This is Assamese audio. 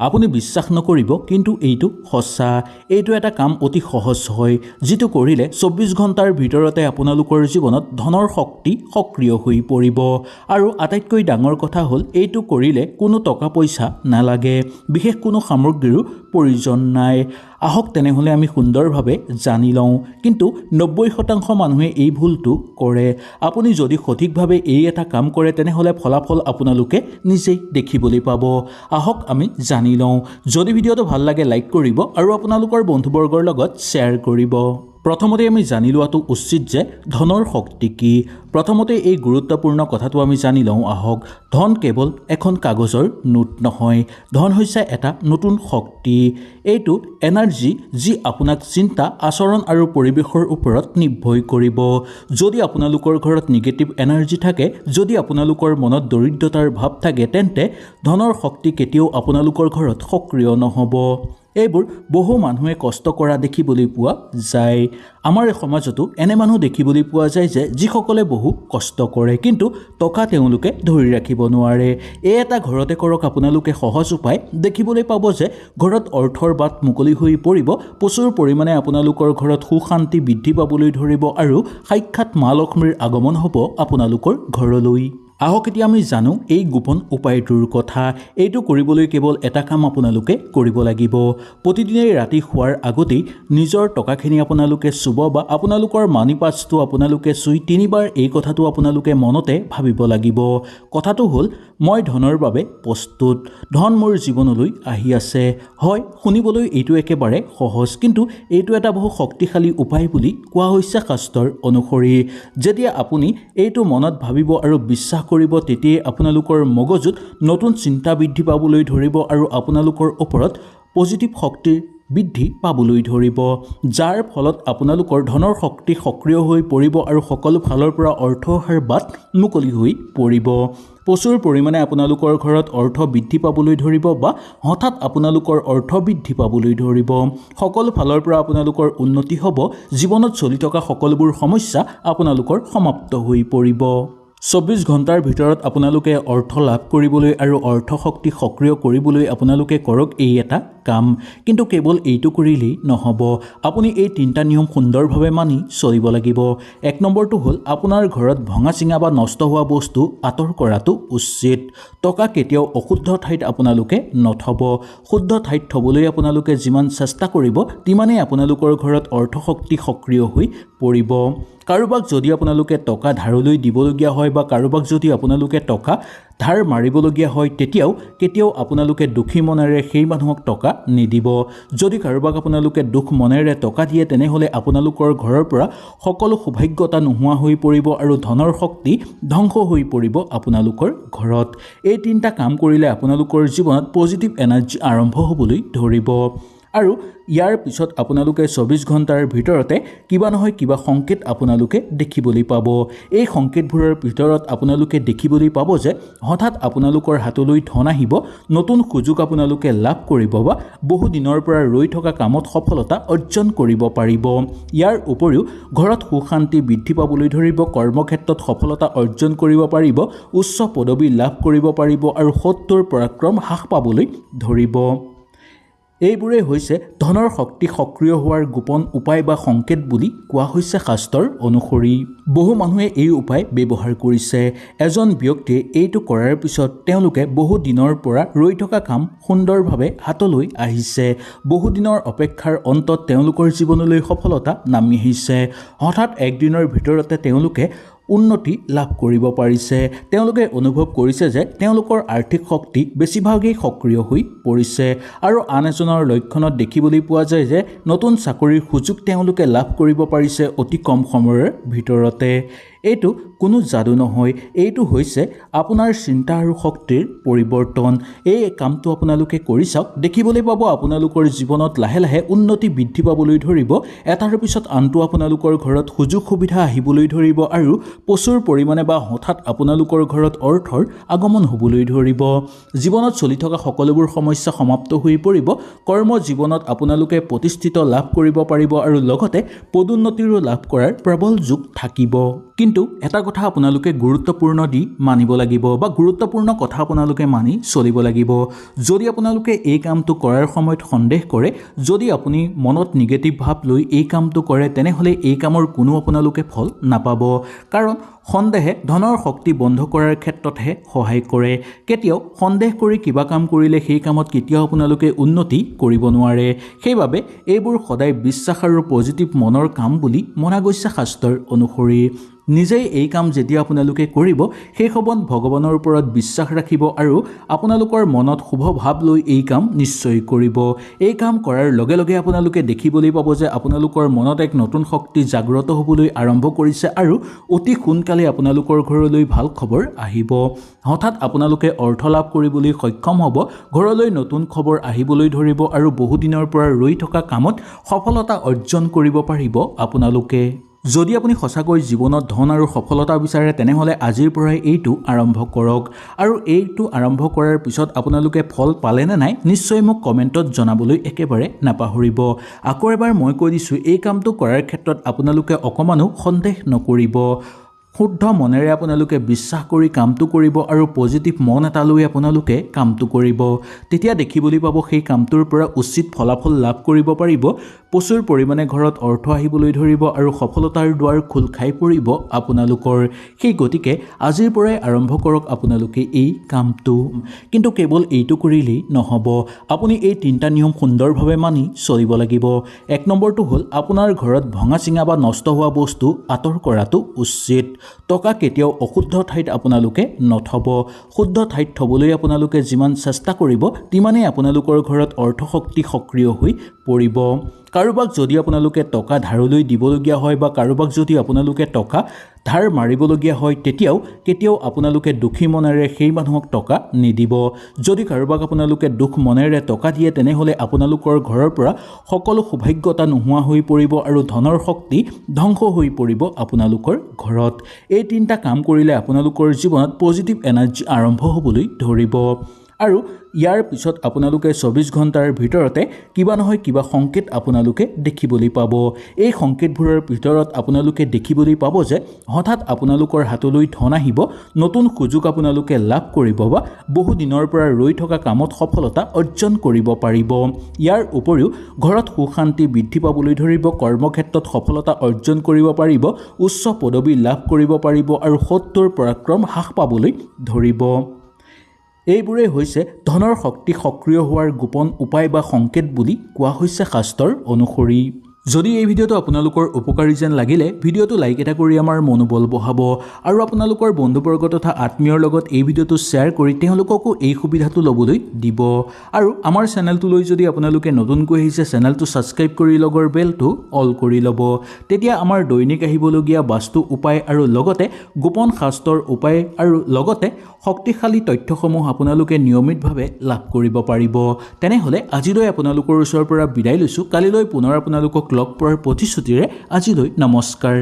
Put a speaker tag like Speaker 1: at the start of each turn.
Speaker 1: আপুনি বিশ্বাস নকৰিব কিন্তু এইটো সঁচা এইটো এটা কাম অতি সহজ হয় যেটো কৰিলে 24 ঘণ্টাৰ ভিতৰতে আপোনালোকৰ জীৱনত ধনৰ শক্তি সক্ৰিয় হৈ পৰিব আৰু আটাইতকৈ ডাঙৰ কথা হ'ল এইটো কৰিলে কোনো টকা পইচা নালাগে বিশেষ কোনো সামগ্ৰীৰো প্ৰয়োজন নাই আহক তেনেহলে আমি সুন্দৰভাৱে জানি লওঁ কিন্তু 90% মানুহে এই ভুলটো কৰে আপুনি যদি সঠিকভাৱে এই এটা কাম কৰে তেনেহলে ফলাফল আপোনালোকে নিজেই দেখিবলৈ পাব আহক আমি জানি লওঁ যদি ভিডিওটো ভাল লাগে লাইক কৰিব আৰু আপোনালোকৰ বন্ধুবৰ্গৰ লগত শ্বেয়াৰ কৰিব প্ৰথমতে আমি জানি লোৱাটো উচিত যে ধনৰ শক্তি কি প্ৰথমতে এই গুৰুত্বপূৰ্ণ কথাটো আমি জানি লওঁ আহক ধন কেৱল এখন কাগজৰ নোট নহয় ধন হৈছে এটা নতুন শক্তি এইটো এনাৰ্জি যি আপোনাক চিন্তা আচৰণ আৰু পৰিৱেশৰ ওপৰত নিৰ্ভৰ কৰিব যদি আপোনালোকৰ ঘৰত নিগেটিভ এনাৰ্জি থাকে যদি আপোনালোকৰ মনত দৰিদ্ৰতাৰ ভাৱ থাকে তেন্তে ধনৰ শক্তি কেতিয়াও আপোনালোকৰ ঘৰত সক্ৰিয় নহ'ব এইবোৰ বহু মানুহে কষ্ট কৰা দেখিবলৈ পোৱা যায় আমাৰ সমাজতো এনে মানুহ দেখিবলৈ পোৱা যায় যে যিসকলে বহু কষ্ট কৰে কিন্তু টকা তেওঁলোকে ধৰি ৰাখিব নোৱাৰে এই এটা ঘৰতে কৰক আপোনালোকে সহজ উপায় দেখিবলৈ পাব যে ঘৰত অৰ্থৰ বাট মুকলি হৈ পৰিব প্ৰচুৰ পৰিমাণে আপোনালোকৰ ঘৰত সুখ শান্তি বৃদ্ধি পাবলৈ ধৰিব আৰু সাক্ষাৎ মা লক্ষ্মীৰ আগমন হ'ব আপোনালোকৰ ঘৰলৈ আহক এতিয়া আমি জানো এই গোপন উপায়টোৰ কথা এইটো কৰিবলৈ কেৱল এটা কাম আপোনালোকে কৰিব লাগিব প্ৰতিদিনে ৰাতি শোৱাৰ আগতেই নিজৰ টকাখিনি আপোনালোকে চুব বা আপোনালোকৰ মানি পাৰ্চটো আপোনালোকে চুই তিনিবাৰ এই কথাটো আপোনালোকে মনতে ভাবিব লাগিব কথাটো হ'ল মই ধনৰ বাবে প্ৰস্তুত ধন মোৰ জীৱনলৈ আহি আছে হয় শুনিবলৈ এইটো একেবাৰে সহজ কিন্তু এইটো এটা বহু শক্তিশালী উপায় বুলি কোৱা হৈছে শাস্ত্ৰৰ অনুসৰি যেতিয়া আপুনি এইটো মনত ভাবিব আৰু বিশ্বাস কৰিব তেতিয়াই আপোনালোকৰ মগজুত নতুন চিন্তা বৃদ্ধি পাবলৈ ধৰিব আৰু আপোনালোকৰ ওপৰত পজিটিভ শক্তিৰ বৃদ্ধি পাবলৈ ধৰিব যাৰ ফলত আপোনালোকৰ ধনৰ শক্তি সক্ৰিয় হৈ পৰিব আৰু সকলো ফালৰ পৰা অৰ্থ অহাৰ বাট মুকলি হৈ পৰিব প্ৰচুৰ পৰিমাণে আপোনালোকৰ ঘৰত অৰ্থ বৃদ্ধি পাবলৈ ধৰিব বা হঠাৎ আপোনালোকৰ অৰ্থ বৃদ্ধি পাবলৈ ধৰিব সকলো ফালৰ পৰা আপোনালোকৰ উন্নতি হ'ব জীৱনত চলি থকা সকলোবোৰ সমস্যা আপোনালোকৰ সমাপ্ত হৈ পৰিব 24 ঘণ্টাৰ ভিতৰত আপোনালোকে অৰ্থ লাভ কৰিবলৈ আৰু অৰ্থ শক্তি সক্ৰিয় কৰিবলৈ আপোনালোকে কৰক এই এটা কাম কিন্তু কেৱল এইটো কৰিলেই নহ'ব আপুনি এই তিনিটা নিয়ম সুন্দৰভাৱে মানি চলিব লাগিব এক নম্বৰটো হ'ল আপোনাৰ ঘৰত ভঙা চিঙা বা নষ্ট হোৱা বস্তু আঁতৰ কৰাটো উচিত টকা কেতিয়াও অশুদ্ধ ঠাইত আপোনালোকে নথব শুদ্ধ ঠাইত থবলৈ আপোনালোকে যিমান চেষ্টা কৰিব তিমানেই আপোনালোকৰ ঘৰত অৰ্থ শক্তি সক্ৰিয় হৈ পৰিব কাৰোবাক যদি আপোনালোকে টকা ধাৰলৈ দিবলগীয়া হয় বা কাৰোবাক যদি আপোনালোকে টকা ধাৰ মাৰিবলগীয়া হয় কেতিয়াও আপোনালোকে দুখী মনেৰে সেই মানুহক টকা নিদিব যদি কাৰোবাক আপোনালোকে দুখ মনেৰে টকা দিয়ে তেনেহ'লে আপোনালোকৰ ঘৰৰ পৰা সকলো সৌভাগ্যতা নোহোৱা হৈ পৰিব আৰু ধনৰ শক্তি ধ্বংস হৈ পৰিব আপোনালোকৰ ঘৰত এই তিনিটা কাম কৰিলে আপোনালোকৰ জীৱনত পজিটিভ এনাৰ্জি আৰম্ভ হ'বলৈ ধৰিব আৰু ইয়াৰ পিছত আপোনালোকে 24 ঘণ্টাৰ ভিতৰতে কিবা নহয় কিবা সংকেত আপোনালোকে দেখিবলৈ পাব এই সংকেতবোৰৰ ভিতৰত আপোনালোকে দেখিবলৈ পাব যে হঠাৎ আপোনালোকৰ হাতলৈ ধন আহিব নতুন সুযোগ আপোনালোকে লাভ কৰিব বা বহু দিনৰ পৰা ৰৈ থকা কামত সফলতা অৰ্জন কৰিব পাৰিব ইয়াৰ উপৰিও ঘৰত সুখ শান্তি বৃদ্ধি পাবলৈ ধৰিব কৰ্মক্ষেত্ৰত সফলতা অৰ্জন কৰিব পাৰিব উচ্চ পদবী লাভ কৰিব পাৰিব আৰু শত্ৰুৰ পৰাক্ৰম হ্ৰাস পাবলৈ ধৰিব এইবোৰে হৈছে ধনৰ শক্তি সক্ৰিয় হোৱাৰ গোপন উপায় বা সংকেত বুলি কোৱা হৈছে শাস্ত্ৰৰ অনুসৰি বহু মানুহে এই উপায় ব্যৱহাৰ কৰিছে এজন ব্যক্তিয়ে এইটো কৰাৰ পিছত তেওঁলোকে বহু দিনৰ পৰা ৰৈ থকা কাম সুন্দৰভাৱে হাতলৈ আহিছে বহু দিনৰ অপেক্ষাৰ অন্তত তেওঁলোকৰ জীৱনলৈ সফলতা নামি আহিছে হঠাৎ একদিনৰ ভিতৰতে তেওঁলোকে উন্নতি লাভ কৰিব পাৰিছে তেওঁলোকে অনুভৱ কৰিছে যে তেওঁলোকৰ আৰ্থিক শক্তি বেছিভাগেই সক্ৰিয় হৈ পৰিছে আৰু আন এজনৰ লক্ষণত দেখিবলৈ পোৱা যায় যে নতুন চাকৰিৰ সুযোগ তেওঁলোকে লাভ কৰিব পাৰিছে অতি কম সময়ৰ ভিতৰতে এইটো কোনো যাদু নহয় এইটো হৈছে আপোনাৰ চিন্তা আৰু শক্তিৰ পৰিৱৰ্তন এই কামটো আপোনালোকে কৰি চাওক দেখিবলৈ পাব আপোনালোকৰ জীৱনত লাহে লাহে উন্নতি বৃদ্ধি পাবলৈ ধৰিব এটাৰ পিছত আনটো আপোনালোকৰ ঘৰত সুযোগ সুবিধা আহিবলৈ ধৰিব আৰু প্ৰচুৰ পৰিমাণে বা হঠাৎ আপোনালোকৰ ঘৰত অৰ্থৰ আগমন হ'বলৈ ধৰিব জীৱনত চলি থকা সকলোবোৰ সমস্যা সমাপ্ত হৈ পৰিব কৰ্ম জীৱনত আপোনালোকে প্ৰতিষ্ঠিত লাভ কৰিব পাৰিব আৰু লগতে পদোন্নতিৰো লাভ কৰাৰ প্ৰবল যোগ থাকিব কিন্তু কিন্তু এটা কথা আপোনালোকে গুৰুত্বপূৰ্ণ দি মানিব লাগিব বা গুৰুত্বপূৰ্ণ কথা আপোনালোকে মানি চলিব লাগিব। যদি আপোনালোকে এই কামটো কৰাৰ সময়ত সন্দেহ কৰে, যদি আপুনি মনত নিগেটিভ ভাৱ লৈ এই কামটো কৰে, তেনেহ'লে এই কামৰ কোনো আপোনালোকে ফল নাপাব। কাৰণ সন্দেহে ধনৰ শক্তি বন্ধ কৰাৰ ক্ষেত্ৰতহে সহায় কৰে। কেতিয়াও সন্দেহ কৰি কিবা কাম কৰিলে সেই কামত কেতিয়াও আপোনালোকে উন্নতি কৰিব নোৱাৰে। সেইবাবে এইবোৰ সদায় বিশ্বাস আৰু পজিটিভ মনৰ কাম বুলি মনা গৈছে শাস্ত্ৰৰ অনুসৰি। নিজেই এই কাম যেতিয়া আপোনালোকে কৰিব, সেই সময়ত ভগৱানৰ ওপৰত বিশ্বাস ৰাখিব আৰু আপোনালোকৰ মনত শুভ ভাৱ লৈ এই কাম নিশ্চয় কৰিব। এই কাম কৰাৰ লগে লগে আপোনালোকে দেখিবলৈ পাব যে আপোনালোকৰ মনত এক নতুন শক্তি জাগ্ৰত হ'বলৈ আৰম্ভ কৰিছে আৰু অতি সোনকালে আপোনালোকৰ ঘৰলৈ ভাল খবৰ আহিব। হঠাৎ আপোনালোকে অৰ্থ লাভ কৰিবলৈ সক্ষম হ'ব, ঘৰলৈ নতুন খবৰ আহিবলৈ ধৰিব আৰু বহুদিনৰ পৰা ৰৈ থকা কামত সফলতা অৰ্জন কৰিব পাৰিব আপোনালোকে। যদি আপুনি সঁচাকৈ জীৱনত ধন আৰু সফলতা বিচাৰে, তেনেহ'লে আজিৰ পৰাই এইটো আৰম্ভ কৰক। আৰু এইটো আৰম্ভ কৰাৰ পিছত আপোনালোকে ফল পালেনে নাই নিশ্চয় মোক কমেণ্টত জনাবলৈ একেবাৰে নাপাহৰিব। আকৌ এবাৰ মই কৈ দিছোঁ, এই কামটো কৰাৰ ক্ষেত্ৰত আপোনালোকে অকণমানো সন্দেহ নকৰিব। শুদ্ধ মনেৰে আপোনালোকে বিশ্বাস কৰি কামটো কৰিব আৰু পজিটিভ মন এটা লৈ আপোনালোকে কামটো কৰিব। তেতিয়া দেখিবলৈ পাব সেই কামটোৰ পৰা উচিত ফলাফল লাভ কৰিব পাৰিব। প্ৰচুৰ পৰিমাণে ঘৰত অৰ্থ আহিবলৈ ধৰিব আৰু সফলতাৰ দুৱাৰ খোল খাই পৰিব আপোনালোকৰ। সেই গতিকে আজিৰ পৰাই আৰম্ভ কৰক আপোনালোকে এই কামটো। কিন্তু কেৱল এইটো কৰিলেই নহ'ব, আপুনি এই 3টা নিয়ম সুন্দৰভাৱে মানি চলিব লাগিব। 1 নম্বৰটো হ'ল আপোনাৰ ঘৰত ভঙা চিঙা বা নষ্ট হোৱা বস্তু আঁতৰ কৰাটো উচিত। টকা কেতিয়াও অশুদ্ধ ঠাইত আপোনালোকে নথব। শুদ্ধ ঠাইত থ'বলৈ আপোনালোকে যিমান চেষ্টা কৰিব, তিমানেই আপোনালোকৰ ঘৰত অৰ্থশক্তি সক্ৰিয় হৈ পৰিব। কাৰোবাক যদি আপোনালোকে টকা ধাৰলৈ দিবলগীয়া হয় বা কাৰোবাক যদি আপোনালোকে টকা ধাৰ মাৰিবলগীয়া হয়, কেতিয়াও আপোনালোকে দুখী মনেৰে সেই মানুহক টকা নিদিব। যদি কাৰোবাক আপোনালোকে দুখ মনেৰে টকা দিয়ে, তেনেহ'লে আপোনালোকৰ ঘৰৰ পৰা সকলো সৌভাগ্যতা নোহোৱা হৈ পৰিব আৰু ধনৰ শক্তি ধ্বংস হৈ পৰিব আপোনালোকৰ ঘৰত। এই 3টা কাম কৰিলে আপোনালোকৰ জীৱনত পজিটিভ এনাৰ্জি আৰম্ভ হ'বলৈ ধৰিব। আৰু ইয়াৰ পিছত আপোনালোকে 24 ঘণ্টাৰ ভিতৰতে কিবা নহয় কিবা সংকেত আপোনালোকে দেখিবলৈ পাব। এই সংকেতবোৰৰ ভিতৰত আপোনালোকে দেখিবলৈ পাব যে হঠাৎ আপোনালোকৰ হাতলৈ ধন আহিব, নতুন সুযোগ আপোনালোকে লাভ কৰিব বা বহু দিনৰ পৰা ৰৈ থকা কামত সফলতা অৰ্জন কৰিব পাৰিব। ইয়াৰ উপৰিও ঘৰত সুখ শান্তি বৃদ্ধি পাবলৈ ধৰিব, কৰ্মক্ষেত্ৰত সফলতা অৰ্জন কৰিব পাৰিব, উচ্চ পদবী লাভ কৰিব পাৰিব আৰু শত্ৰুৰ পৰাক্ৰম হ্ৰাস পাবলৈ ধৰিব। এইবোৰেই হৈছে ধনৰ শক্তি সক্ৰিয় হোৱাৰ গোপন উপায় বা সংকেত বুলি কোৱা হৈছে শাস্ত্ৰৰ অনুসৰি। যদি এই ভিডিঅ'টো আপোনালোকৰ উপকাৰী যেন লাগিলে, ভিডিঅ'টো লাইক এটা কৰি আমাৰ মনোবল বঢ়াব আৰু আপোনালোকৰ বন্ধুবৰ্গ তথা আত্মীয়ৰ লগত এই ভিডিঅ'টো শ্বেয়াৰ কৰি তেওঁলোককো এই সুবিধাটো ল'বলৈ দিব। আৰু আমাৰ চেনেলটোলৈ যদি আপোনালোকে নতুনকৈ আহিছে, চেনেলটো ছাবস্ক্ৰাইব কৰি লগৰ বেলটো অল কৰি ল'ব। তেতিয়া আমাৰ দৈনিক আহিবলগীয়া বাস্তু উপায় আৰু লগতে গোপন শাস্ত্ৰৰ উপায় আৰু লগতে শক্তিশালী তথ্যসমূহ আপোনালোকে নিয়মিতভাৱে লাভ কৰিব পাৰিব। তেনেহ'লে আজিলৈ আপোনালোকৰ ওচৰৰ পৰা বিদায় লৈছোঁ। কালিলৈ পুনৰ আপোনালোকক লগ পোৱাৰ প্ৰতিশ্ৰুতিৰে আজিলৈ নমস্কাৰ।